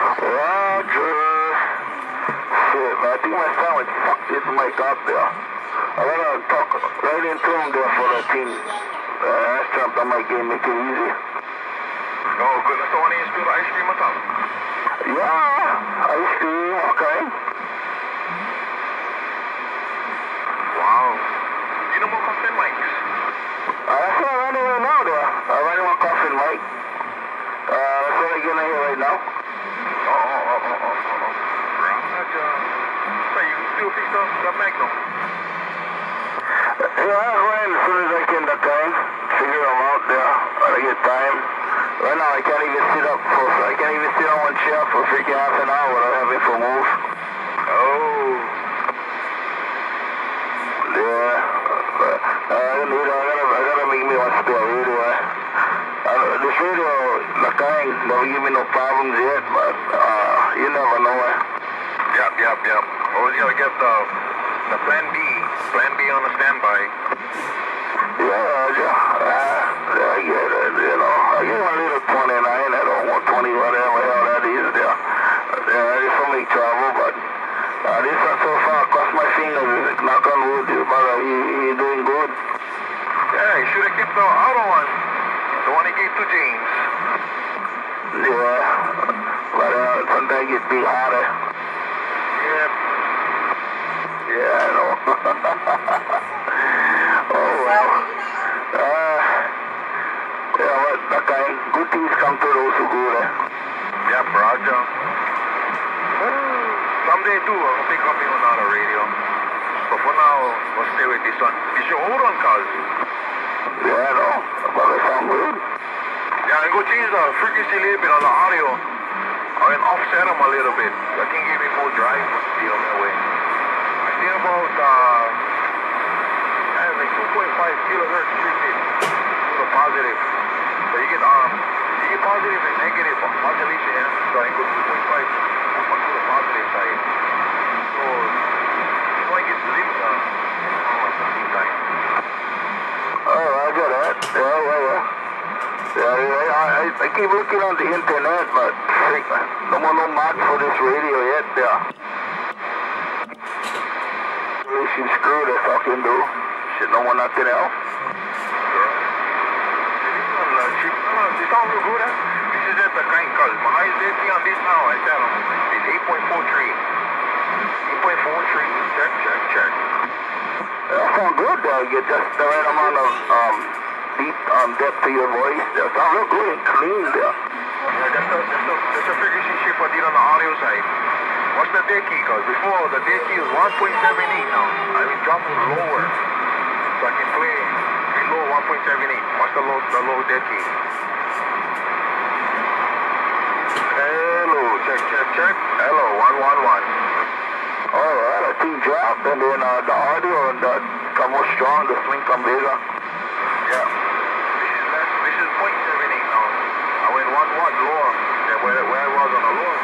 Roger. Shit, man, I think my son would fuck this mic up there. I gotta talk right into him there for the team. That's Trump, that might make it easy. Oh, good. That's the one you spilled ice cream on top? Yeah, ice cream, okay. Wow. You know more coffin mics? That's what I'm running right now there. I'm running one coffin mic. That's what I'm getting here right now. Roger. So you can still fix the Magnum? Yeah, I'll run as soon as I can the time. Figure them out there. I get time. Right now I can't even sit up for, I can't even sit on one chair for freaking half an hour without having to move. Oh. Yeah. I gotta make me one spare radio. This radio, the kind, never give me no problems yet, but you never know. Yep. Always gotta get the plan B on the standby. Yeah, I get it, you know. I get my little 29, I don't want 20, whatever hell that is there. It's for me trouble, but this one so far across my fingers, knock on wood, brother, he doing good. Yeah, you should have kept the other one. The one he gave to James. Yeah, but sometimes it be harder. Yep. Yeah, I know. Oh, well. Yeah, what, that kind, good things come to those who go there. Yep, Roger. Someday too, I'll pick up another radio. But for now, we'll stay with this one. This your old one, cuz? Yeah, I know. But it sound good. Yeah, I go change the frequency a little bit on the audio. I can offset them a little bit. I can give me more drive on that way. I think about like 2.5 kilohertz treatment to the positive. So you get positive and negative modulation, yeah? So I go 2.5 to the positive side. So you want to get sleep at the same time. Oh, I got that. Yeah. I keep looking on the internet, but no more no mod for this radio yet there. She screwed us fucking do. Shit, no more nothing else. It sounds real good, huh? This is just the kind, cause my highest density on this now, I tell them, is 8.43. 8.43, check. That sound good there. You get just the right amount of deep depth to your voice. That sound real good and clean there. Yeah, that's the frequency shift I did on the audio side. What's the dead key? Because before the dead key was 1.78 now. I will drop it lower so I can play below 1.78. What's the low dead key? Hello, check. Hello, 111. Alright, I think drop and then the audio and come more strong, the swing come bigger. Yeah. This is 0.78 now. I went 1 watt lower than where I was on the lower.